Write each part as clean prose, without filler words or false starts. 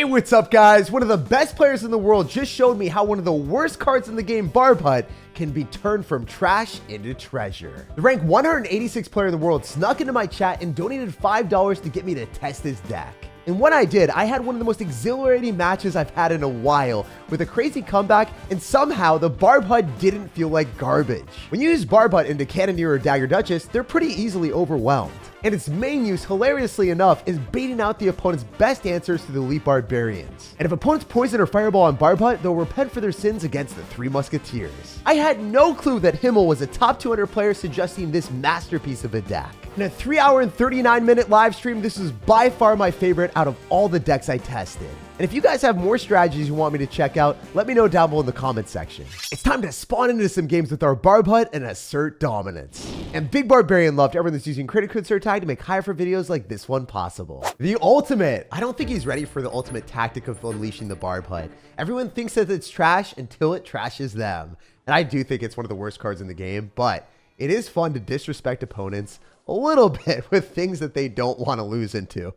Hey, what's up guys? One of the best players in the world just showed me how one of the worst cards in the game, Barb Hut, can be turned from trash into treasure. The rank 186 player in the world snuck into my chat and donated $5 to get me to test his deck. And when I did, I had one of the most exhilarating matches I've had in a while with a crazy comeback, and somehow the Barb Hut didn't feel like garbage. When you use Barb Hut into Cannoneer or Dagger Duchess, they're pretty easily overwhelmed. And its main use, hilariously enough, is baiting out the opponent's best answers to the elite barbarians. And if opponents poison or fireball on Barb Hut, they'll repent for their sins against the Three Musketeers. I had no clue that Himmel was a top 200 player suggesting this masterpiece of a deck. In a 3-hour and 39-minute live stream, this is by far my favorite out of all the decks I tested. And if you guys have more strategies you want me to check out, let me know down below in the comment section. It's time to spawn into some games with our Barb Hut and assert dominance. And Big Barbarian loved everyone that's using credit code SirTag to make higher for videos like this one possible. The ultimate. I don't think he's ready for the ultimate tactic of unleashing the Barb Hut. Everyone thinks that it's trash until it trashes them. And I do think it's one of the worst cards in the game, but it is fun to disrespect opponents a little bit with things that they don't want to lose into.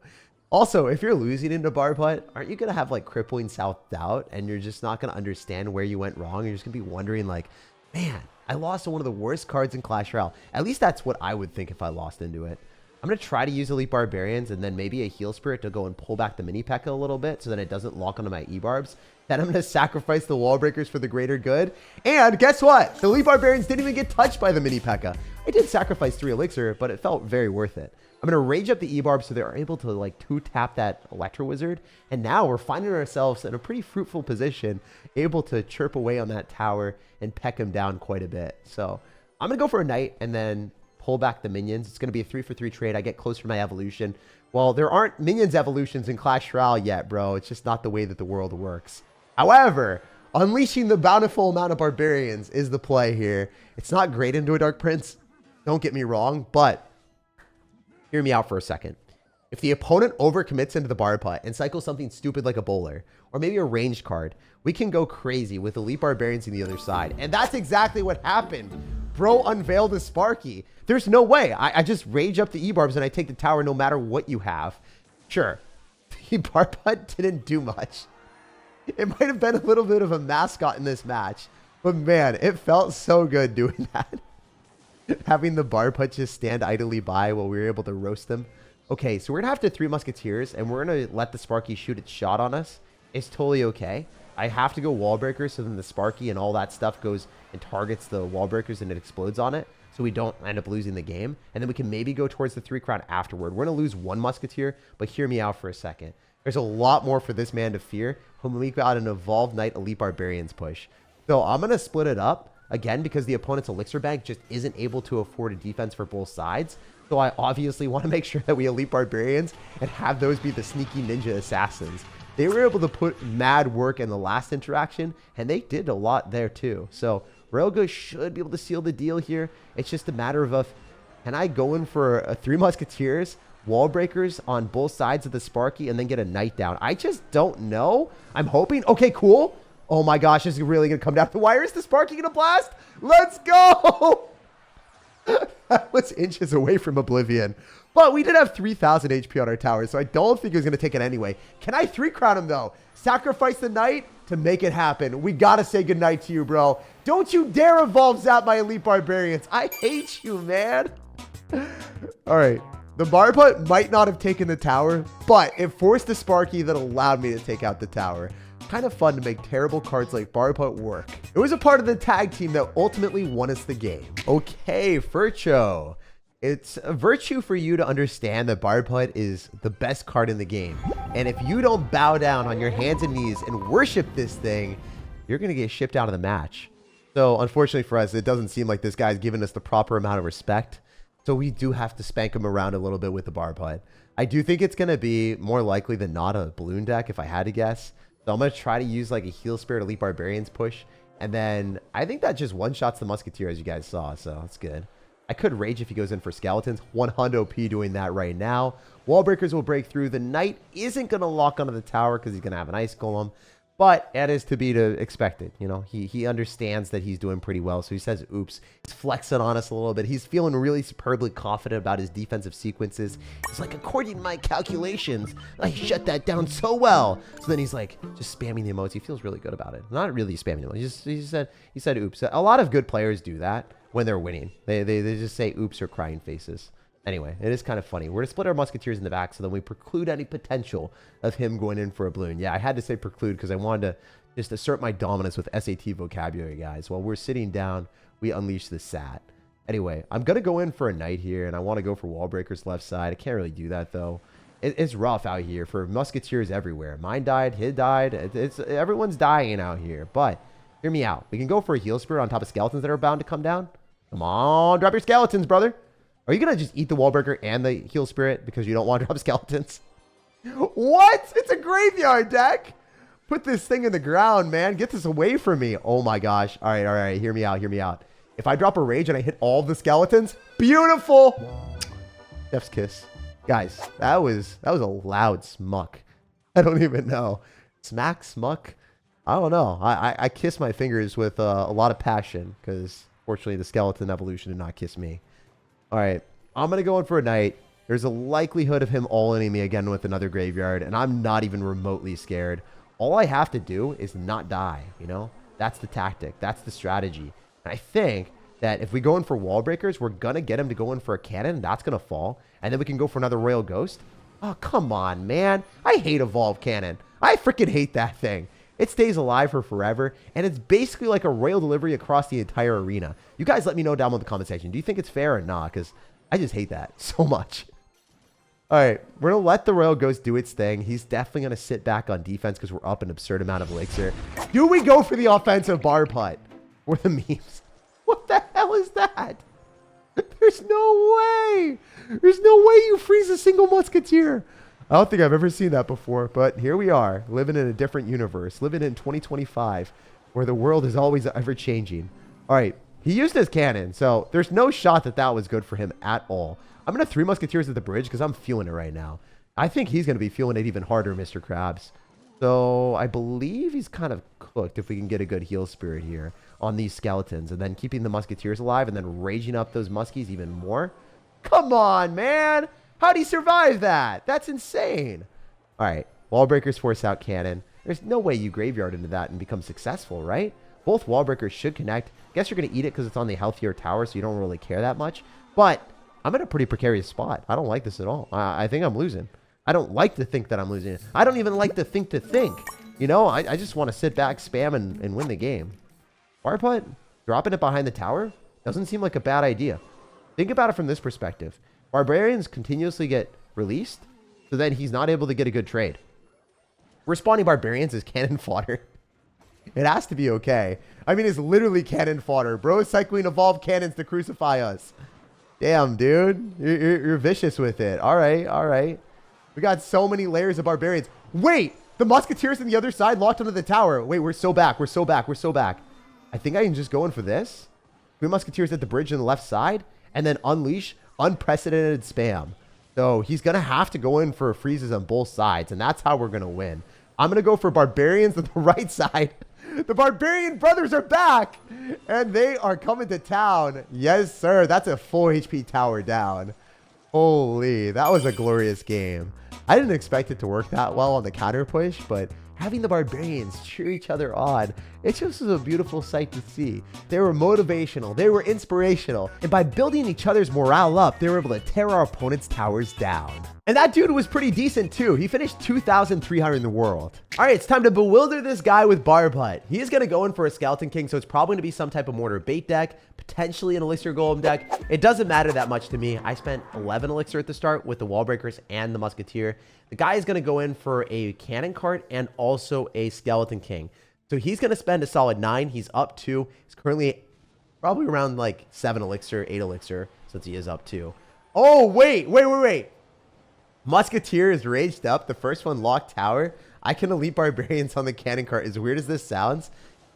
Also, if you're losing into Barb Hut, aren't you going to have like crippling self-doubt and you're just not going to understand where you went wrong? You're just going to be wondering like, man, I lost to one of the worst cards in Clash Royale. At least that's what I would think if I lost into it. I'm going to try to use Elite Barbarians and then maybe a Heal Spirit to go and pull back the Mini P.E.K.K.A. a little bit so that it doesn't lock onto my E-Barbs. Then I'm going to sacrifice the Wall Breakers for the greater good. And guess what? The Elite Barbarians didn't even get touched by the Mini P.E.K.K.A. I did sacrifice 3 Elixir, but it felt very worth it. I'm going to rage up the E-Barb so they're able to like 2-tap that Electro Wizard. And now we're finding ourselves in a pretty fruitful position, able to chirp away on that tower and peck him down quite a bit. So I'm going to go for a Knight and then pull back the minions. It's going to be a 3-for-3 trade. I get closer to my evolution. Well, there aren't minions evolutions in Clash Royale yet, bro. It's just not the way that the world works. However, unleashing the bountiful amount of barbarians is the play here. It's not great into a Dark Prince. Don't get me wrong, but hear me out for a second. If the opponent overcommits into the Barb Hut and cycles something stupid like a bowler, or maybe a ranged card, we can go crazy with Elite Barbarians on the other side. And that's exactly what happened. Bro unveiled a Sparky. There's no way. I just rage up the E-Barbs and I take the tower no matter what you have. Sure, the Barb Hut didn't do much. It might have been a little bit of a mascot in this match, but man, it felt so good doing that. Having the Barb Hut just stand idly by while we were able to roast them. Okay, so we're going to have to 3 Musketeers, and we're going to let the Sparky shoot its shot on us. It's totally okay. I have to go Wall Breakers, so then the Sparky and all that stuff goes and targets the Wall Breakers and it explodes on it, so we don't end up losing the game. And then we can maybe go towards the 3 crown afterward. We're going to lose 1 Musketeer, but hear me out for a second. There's a lot more for this man to fear when we got an Evolved Knight Elite Barbarians push. So I'm going to split it up. Again, because the opponent's Elixir Bank just isn't able to afford a defense for both sides. So I obviously want to make sure that we Elite Barbarians and have those be the sneaky ninja assassins. They were able to put mad work in the last interaction, and they did a lot there too. So Railgo should be able to seal the deal here. It's just a matter of, can I go in for a 3 Musketeers, Wall Breakers on both sides of the Sparky, and then get a Knight down? I just don't know. I'm hoping. Okay, cool. Oh my gosh, this is really going to come down to the wire. Is the Sparky going to blast? Let's go! That was inches away from oblivion. But we did have 3,000 HP on our tower, so I don't think he was going to take it anyway. Can I 3 crown him, though? Sacrifice the Knight to make it happen. We got to say goodnight to you, bro. Don't you dare evolve Zap my Elite Barbarians. I hate you, man. All right. The Barb Hut might not have taken the tower, but it forced the Sparky that allowed me to take out the tower. Kind of fun to make terrible cards like Barb Hut work. It was a part of the tag team that ultimately won us the game. Okay, Furcho. It's a virtue for you to understand that Barb Hut is the best card in the game. And if you don't bow down on your hands and knees and worship this thing, you're going to get shipped out of the match. So unfortunately for us, it doesn't seem like this guy's giving us the proper amount of respect. So we do have to spank him around a little bit with the Barb Hut. I do think it's going to be more likely than not a balloon deck if I had to guess. So I'm going to try to use like a Heal Spirit Elite Barbarians push. And then I think that just one-shots the Musketeer, as you guys saw. So that's good. I could rage if he goes in for Skeletons. 100 OP doing that right now. Wall Breakers will break through. The Knight isn't going to lock onto the tower because he's going to have an Ice Golem. But that is to be expected. You know, he understands that he's doing pretty well. So he says, oops. He's flexing on us a little bit. He's feeling really superbly confident about his defensive sequences. He's like, according to my calculations, I shut that down so well. So then he's like, just spamming the emotes. He feels really good about it. Not really spamming the emotes. He said, oops. A lot of good players do that when they're winning. They just say oops or crying faces. Anyway, it is kind of funny. We're going to split our musketeers in the back so then we preclude any potential of him going in for a balloon. Yeah, I had to say preclude because I wanted to just assert my dominance with SAT vocabulary, guys. While we're sitting down, we unleash the SAT. Anyway, I'm going to go in for a knight here, and I want to go for wall breakers left side. I can't really do that, though. It's rough out here for musketeers everywhere. Mine died, his died. Everyone's dying out here. But hear me out. We can go for a heal spirit on top of skeletons that are bound to come down. Come on, drop your skeletons, brother. Are you going to just eat the wall breaker and the heal spirit because you don't want to drop skeletons? What? It's a graveyard deck. Put this thing in the ground, man. Get this away from me. Oh my gosh. All right. Hear me out. If I drop a rage and I hit all the skeletons, beautiful. Chef's kiss. Guys, that was a loud smuck. I don't even know. Smack, smuck. I don't know. I kiss my fingers with a lot of passion because fortunately the skeleton evolution did not kiss me. All right, I'm going to go in for a knight. There's a likelihood of him all-inning me again with another graveyard, and I'm not even remotely scared. All I have to do is not die, you know? That's the tactic. That's the strategy. And I think that if we go in for wall breakers, we're going to get him to go in for a cannon, and that's going to fall. And then we can go for another royal ghost. Oh, come on, man. I hate evolved cannon. I freaking hate that thing. It stays alive for forever, and it's basically like a royal delivery across the entire arena. You guys let me know down in the comment section. Do you think it's fair or not? Because I just hate that so much. All right, we're going to let the royal ghost do its thing. He's definitely going to sit back on defense because we're up an absurd amount of elixir. Do we go for the offensive Barb Hut? Or the memes? What the hell is that? There's no way. There's no way you freeze a single musketeer. I don't think I've ever seen that before, but here we are, living in a different universe, living in 2025, where the world is always ever-changing. All right, he used his cannon, so there's no shot that that was good for him at all. I'm going to 3 musketeers at the bridge because I'm feeling it right now. I think he's going to be feeling it even harder, Mr. Krabs. So I believe he's kind of cooked if we can get a good heal spirit here on these skeletons, and then keeping the musketeers alive and then raging up those muskies even more. Come on, man. How'd he survive that? That's insane. All right. Wall breakers force out cannon. There's no way you graveyard into that and become successful, right? Both wall breakers should connect. Guess you're going to eat it because it's on the healthier tower, so you don't really care that much. But I'm in a pretty precarious spot. I don't like this at all. I think I'm losing. I don't like to think that I'm losing. I don't even like to think. You know, I just want to sit back, spam, and win the game. Barb Hut, dropping it behind the tower doesn't seem like a bad idea. Think about it from this perspective. Barbarians continuously get released, so then he's not able to get a good trade. Respawning barbarians is cannon fodder. It has to be okay. I mean, it's literally cannon fodder. Bro is cycling evolved cannons to crucify us. Damn, dude. You're vicious with it. All right. We got so many layers of barbarians. Wait! The musketeers on the other side locked onto the tower. Wait, we're so back. I think I can just go in for this. 3 musketeers at the bridge on the left side, and then unleash unprecedented spam. So he's going to have to go in for freezes on both sides, and that's how we're going to win. I'm going to go for barbarians on the right side. The barbarian brothers are back, and they are coming to town. Yes, sir. That's a full HP tower down. Holy, that was a glorious game. I didn't expect it to work that well on the counter push, but having the barbarians cheer each other on, it just was a beautiful sight to see. They were motivational, they were inspirational, and by building each other's morale up, they were able to tear our opponent's towers down. And that dude was pretty decent too. He finished 2,300 in the world. All right, it's time to bewilder this guy with Barb Hut. He is going to go in for a Skeleton King, so it's probably going to be some type of Mortar bait deck, potentially an Elixir Golem deck. It doesn't matter that much to me. I spent 11 Elixir at the start with the Wall Breakers and the Musketeer. The guy is going to go in for a Cannon Cart and also a Skeleton King. So he's going to spend a solid 9. He's up 2. He's currently probably around like 7 Elixir, 8 Elixir, since he is up 2. Oh, wait. Musketeer is raged up. The first one locked tower. I can elite barbarians on the cannon cart. As weird as this sounds,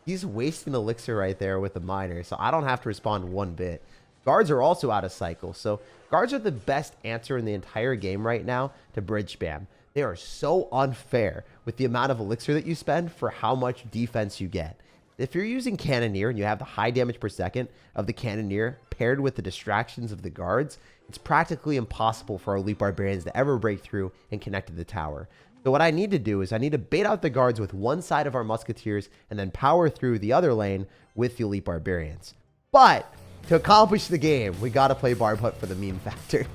he's wasting elixir right there with the miner, so I don't have to respond one bit. Guards are also out of cycle, so guards are the best answer in the entire game right now to bridge spam. They are so unfair with the amount of elixir that you spend for how much defense you get. If you're using Cannoneer and you have the high damage per second of the Cannoneer paired with the distractions of the guards, it's practically impossible for our elite barbarians to ever break through and connect to the tower. So what I need to do is I need to bait out the guards with one side of our musketeers and then power through the other lane with the elite barbarians. But to accomplish the game, we got to play Barb Hut for the meme factor.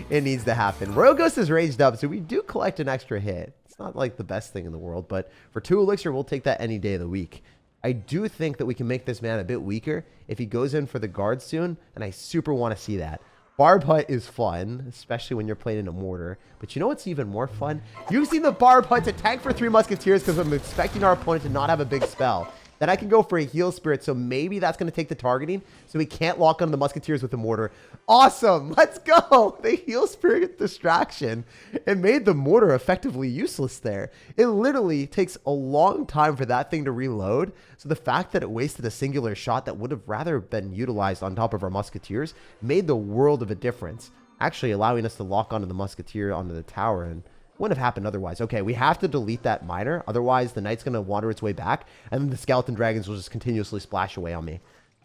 It needs to happen. Royal Ghost is raged up, so we do collect an extra hit. It's not like the best thing in the world, but for 2 elixir, we'll take that any day of the week. I do think that we can make this man a bit weaker if he goes in for the guard soon, and I super want to see that. Barb Hut is fun, especially when you're playing in a mortar. But you know what's even more fun? Using the Barb Hut to tank for 3 musketeers because I'm expecting our opponent to not have a big spell. Then I can go for a heal spirit, so maybe that's going to take the targeting, so we can't lock on the musketeers with the mortar. Awesome! Let's go! The heal spirit distraction. It made the mortar effectively useless there. It literally takes a long time for that thing to reload, so the fact that it wasted a singular shot that would have rather been utilized on top of our musketeers made the world of a difference, actually allowing us to lock onto the musketeer onto the tower, and wouldn't have happened otherwise. Okay, we have to delete that miner. Otherwise, the knight's going to wander its way back, and then the skeleton dragons will just continuously splash away on me.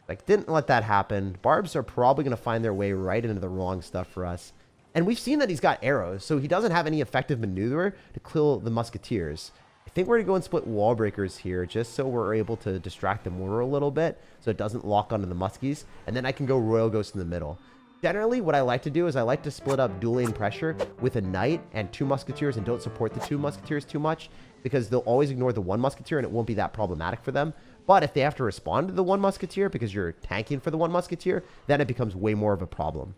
Like, didn't let that happen. Barbs are probably going to find their way right into the wrong stuff for us. And we've seen that he's got arrows, so he doesn't have any effective maneuver to kill the musketeers. I think we're going to go and split wall breakers here, just so we're able to distract the mortar a little bit, so it doesn't lock onto the muskies. And then I can go Royal Ghost in the middle. Generally, what I like to do is I like to split up dual lane pressure with a knight and 2 musketeers and don't support the 2 musketeers too much because they'll always ignore the 1 musketeer and it won't be that problematic for them. But if they have to respond to the 1 musketeer because you're tanking for the 1 musketeer, then it becomes way more of a problem.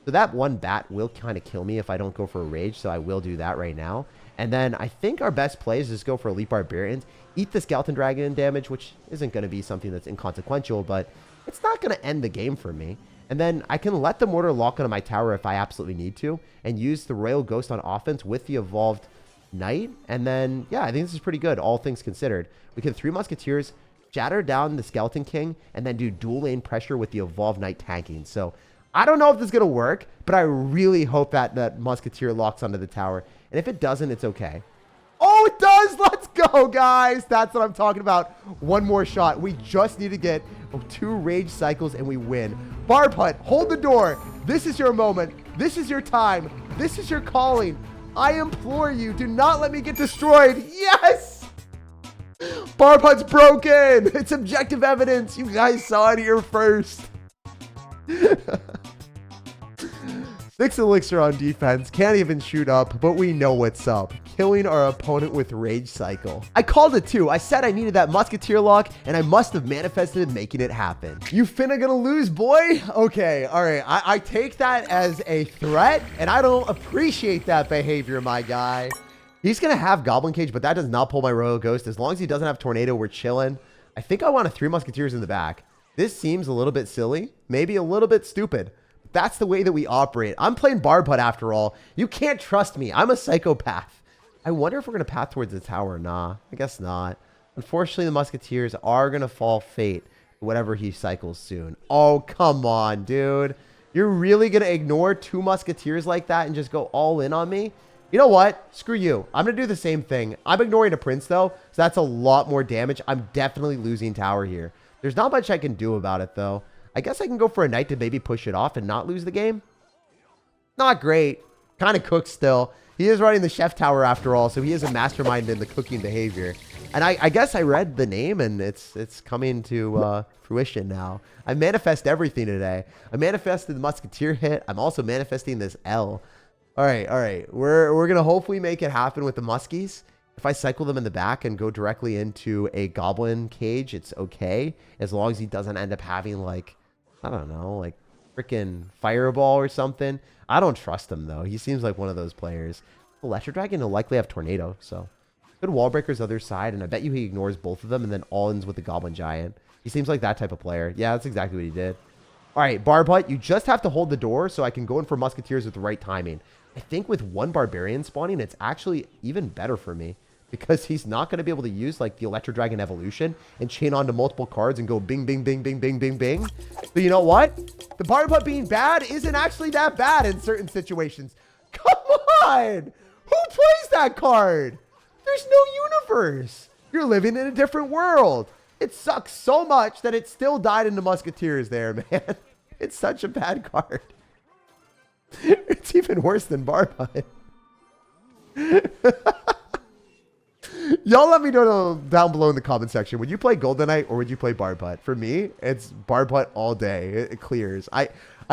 So that 1 bat will kind of kill me if I don't go for a rage, so I will do that right now. And then I think our best play is just go for elite barbarians, eat the skeleton dragon damage, which isn't going to be something that's inconsequential, but it's not going to end the game for me. And then I can let the mortar lock onto my tower if I absolutely need to, and use the Royal Ghost on offense with the evolved knight. And then, yeah, I think this is pretty good, all things considered. We can 3 musketeers, shatter down the skeleton king, and then do dual lane pressure with the evolved knight tanking. So I don't know if this is going to work, but I really hope that that musketeer locks onto the tower. And if it doesn't, it's okay. Oh, it does! Let's go, guys! That's what I'm talking about. 1 more shot. We just need to get 2 rage cycles and we win. Barb Hut, hold the door. This is your moment. This is your time. This is your calling. I implore you, do not let me get destroyed. Yes! Barb Hut's broken. It's objective evidence. You guys saw it here first. 6 elixir on defense, can't even shoot up, but we know what's up. Killing our opponent with rage cycle. I called it too. I said I needed that musketeer lock, and I must have manifested making it happen. You finna gonna lose, boy? Okay, all right. I take that as a threat, and I don't appreciate that behavior, my guy. He's gonna have Goblin Cage, but that does not pull my Royal Ghost. As long as he doesn't have Tornado, we're chilling. I think I want a 3 musketeers in the back. This seems a little bit silly, maybe a little bit stupid. That's the way that we operate. I'm playing Barb Hut after all. You can't trust me. I'm a psychopath. I wonder if we're going to path towards the tower. Nah, I guess not. Unfortunately, the musketeers are going to fall fate whatever he cycles soon. Oh, come on, dude. You're really going to ignore 2 musketeers like that and just go all in on me? You know what? Screw you. I'm going to do the same thing. I'm ignoring a prince, though, so that's a lot more damage. I'm definitely losing tower here. There's not much I can do about it, though. I guess I can go for a knight to maybe push it off and not lose the game. Not great. Kind of cooked still. He is running the chef tower after all, so he is a mastermind in the cooking behavior. And I guess I read the name, and it's coming to fruition now. I manifest everything today. I manifested the musketeer hit. I'm also manifesting this L. All right. We're going to hopefully make it happen with the muskies. If I cycle them in the back and go directly into a goblin cage, it's okay. As long as he doesn't end up having, like, I don't know, like freaking fireball or something. I don't trust him, though. He seems like one of those players. Electro Dragon will likely have Tornado, so. Good wall breakers other side, and I bet you he ignores both of them and then all ins with the Goblin Giant. He seems like that type of player. Yeah, that's exactly what he did. All right, Barb Hut, you just have to hold the door so I can go in for musketeers with the right timing. I think with 1 barbarian spawning, it's actually even better for me, because he's not going to be able to use like the Electro Dragon evolution and chain onto multiple cards and go bing, bing, bing, bing, bing, bing, bing. So you know what? The Barb Hut being bad isn't actually that bad in certain situations. Come on! Who plays that card? There's no universe. You're living in a different world. It sucks so much that it still died into Musketeers there, man. It's such a bad card. It's even worse than Barb Hut. Y'all let me know down below in the comment section. Would you play Golden Knight or would you play Barb Hut? For me, it's Barb Hut all day. It clears. I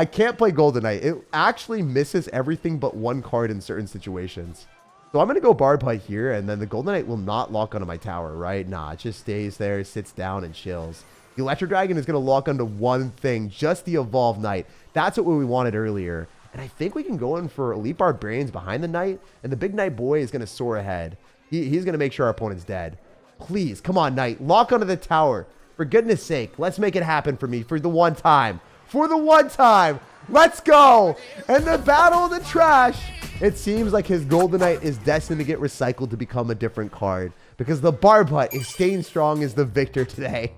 can't play Golden Knight. It actually misses everything but one card in certain situations. So I'm going to go Barb Hut here, and then the Golden Knight will not lock onto my tower, right? Nah, it just stays there, sits down, and chills. The Electro Dragon is going to lock onto one thing, just the Evolved Knight. That's what we wanted earlier. And I think we can go in for Elite Barbarians behind the Knight, and the big Knight boy is going to soar ahead. He's going to make sure our opponent's dead. Please, come on, Knight. Lock onto the tower. For goodness sake, let's make it happen for me for the one time. For the one time. Let's go. And the battle of the trash. It seems like his Golden Knight is destined to get recycled to become a different card, because the Barb Hut is staying strong as the victor today.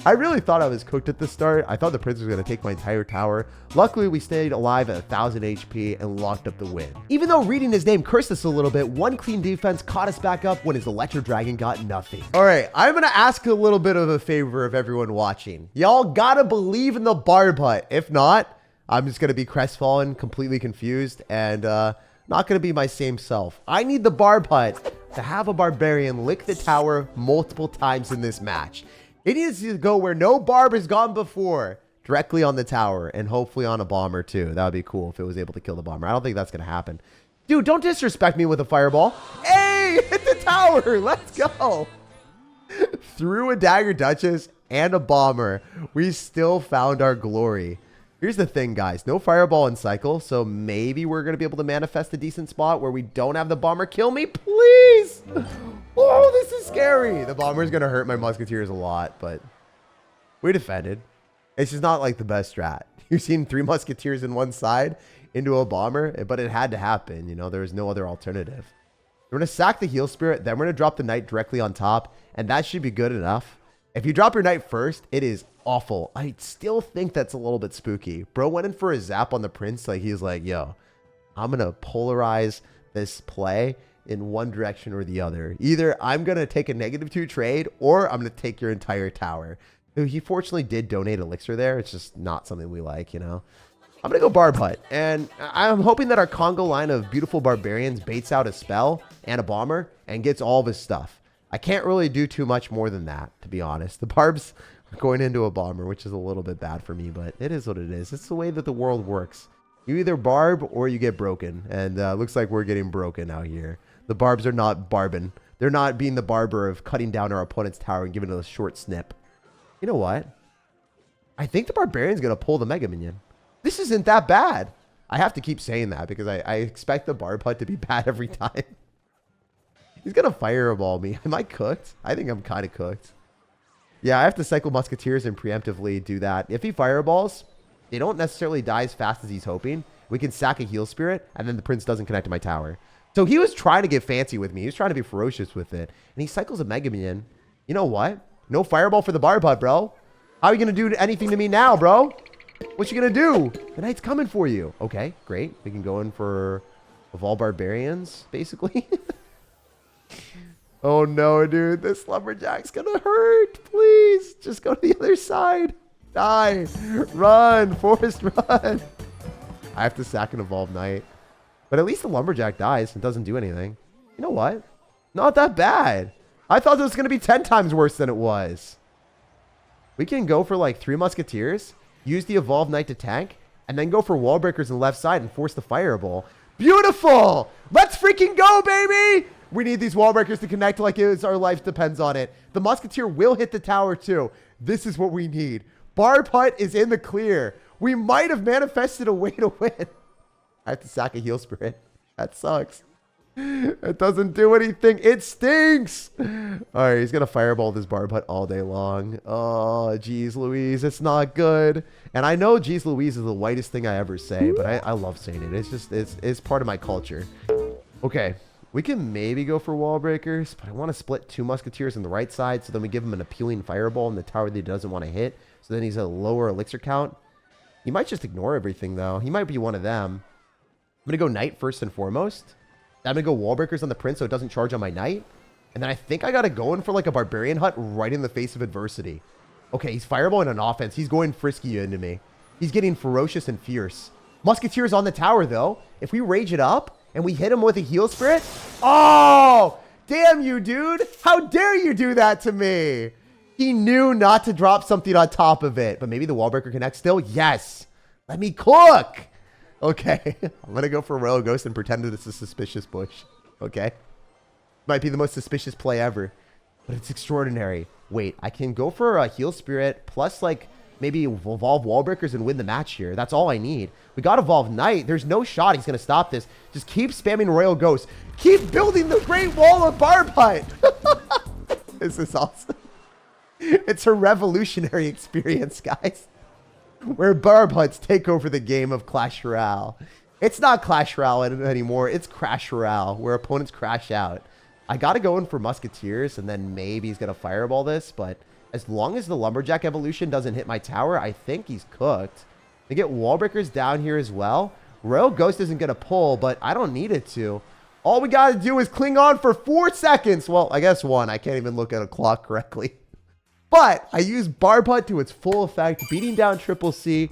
I really thought I was cooked at the start. I thought the prince was going to take my entire tower. Luckily, we stayed alive at 1,000 HP and locked up the win. Even though reading his name cursed us a little bit, one clean defense caught us back up when his Electro Dragon got nothing. All right, I'm going to ask a little bit of a favor of everyone watching. Y'all got to believe in the Barb Hut. If not, I'm just going to be crestfallen, completely confused, and not going to be my same self. I need the Barb Hut to have a barbarian lick the tower multiple times in this match. It needs to go where no Barb has gone before, directly on the tower, and hopefully on a bomber too. That would be cool if it was able to kill the bomber. I don't think that's going to happen. Dude, don't disrespect me with a fireball. Hey, hit the tower. Let's go. Through a Dagger Duchess and a bomber, we still found our glory. Here's the thing, guys. No fireball in cycle, so maybe we're going to be able to manifest a decent spot where we don't have the bomber kill me. Please. Oh, this is scary. The bomber is going to hurt my musketeers a lot, but we defended. It's just not like the best strat. You've seen 3 musketeers in one side into a bomber, but it had to happen. You know, there was no other alternative. We're going to sack the heal spirit, then we're going to drop the knight directly on top, and that should be good enough. If you drop your knight first, it is awful. I still think that's a little bit spooky. Bro went in for a zap on the prince. Like, he's like, yo, I'm going to polarize this play in one direction or the other. Either I'm going to take a -2 trade, or I'm going to take your entire tower. He fortunately did donate elixir there. It's just not something we like, you know. I'm going to go Barb Hut, and I'm hoping that our Congo line of beautiful barbarians baits out a spell and a bomber and gets all of his stuff. I can't really do too much more than that, to be honest. The Barbs are going into a bomber, which is a little bit bad for me, but it is what it is. It's the way that the world works. You either barb or you get broken, and looks like we're getting broken out here. The Barbs are not barbing. They're not being the barber of cutting down our opponent's tower and giving it a short snip. You know what? I think the Barbarian's going to pull the Mega Minion. This isn't that bad. I have to keep saying that because I expect the Barb Hut to be bad every time. He's going to fireball me. Am I cooked? I think I'm kind of cooked. Yeah, I have to cycle Musketeers and preemptively do that. If he fireballs, they don't necessarily die as fast as he's hoping. We can sack a heal spirit, and then the prince doesn't connect to my tower. So he was trying to get fancy with me. He was trying to be ferocious with it. And he cycles a Mega Minion. You know what? No fireball for the Barb Hut, bro. How are you going to do anything to me now, bro? What you going to do? The knight's coming for you. Okay, great. We can go in for Evolve Barbarians, basically. Oh no, dude. This lumberjack's gonna hurt. Please, just go to the other side. Die. Run. Forest run. I have to sack an Evolved Knight. But at least the lumberjack dies and doesn't do anything. You know what? Not that bad. I thought it was gonna be 10 times worse than it was. We can go for like 3 musketeers, use the Evolved Knight to tank, and then go for wall breakers on the left side and force the fireball. Beautiful! Let's freaking go, baby! We need these wall breakers to connect like our life depends on it. The musketeer will hit the tower too. This is what we need. Barb Hut is in the clear. We might have manifested a way to win. I have to sack a heal spirit. That sucks. It doesn't do anything. It stinks. All right, he's going to fireball this Barb Hut all day long. Oh, geez, Louise. It's not good. And I know geez, Louise is the whitest thing I ever say, but I love saying it. It's just, it's part of my culture. Okay. We can maybe go for wall breakers, but I want to split 2 musketeers on the right side, so then we give him an appealing fireball in the tower that he doesn't want to hit, so then he's a lower elixir count. He might just ignore everything, though. He might be one of them. I'm going to go knight first and foremost. I'm gonna go wall breakers on the prince so it doesn't charge on my knight. And then I think I gotta go in for like a barbarian hut right in the face of adversity. Okay, he's fireballing on offense. He's going frisky into me. He's getting ferocious and fierce. Musketeer's on the tower though. If we rage it up and we hit him with a heal spirit. Oh, damn you, dude. How dare you do that to me? He knew not to drop something on top of it. But maybe the wall breaker connects still. Yes. Let me cook. Okay. I'm going to go for Royal Ghost and pretend that it's a suspicious bush. Okay. Might be the most suspicious play ever. But it's extraordinary. Wait, I can go for a heal spirit plus like maybe evolve wall breakers and win the match here. That's all I need. We got evolve knight. There's no shot he's going to stop this. Just keep spamming Royal Ghost. Keep building the Great Wall of Barb Hut. This is awesome. It's a revolutionary experience, guys. Where Barb Huts take over the game of Clash Royale. It's not Clash Royale anymore. It's Crash Royale, where opponents crash out. I got to go in for Musketeers, and then maybe he's going to fireball this. But as long as the Lumberjack evolution doesn't hit my tower, I think he's cooked. They get wall breakers down here as well. Royal Ghost isn't going to pull, but I don't need it to. All we got to do is cling on for 4 seconds. Well, I guess 1. I can't even look at a clock correctly. But I used Barb Hut to its full effect, beating down Triple C.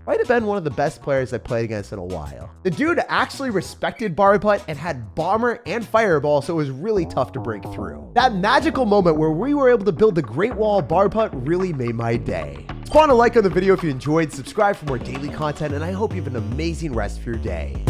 Might have been one of the best players I played against in a while. The dude actually respected Barb Hut and had Bomber and Fireball, so it was really tough to break through. That magical moment where we were able to build the Great Wall of Barb Hut really made my day. Spawn a like on the video if you enjoyed, subscribe for more daily content, and I hope you have an amazing rest of your day.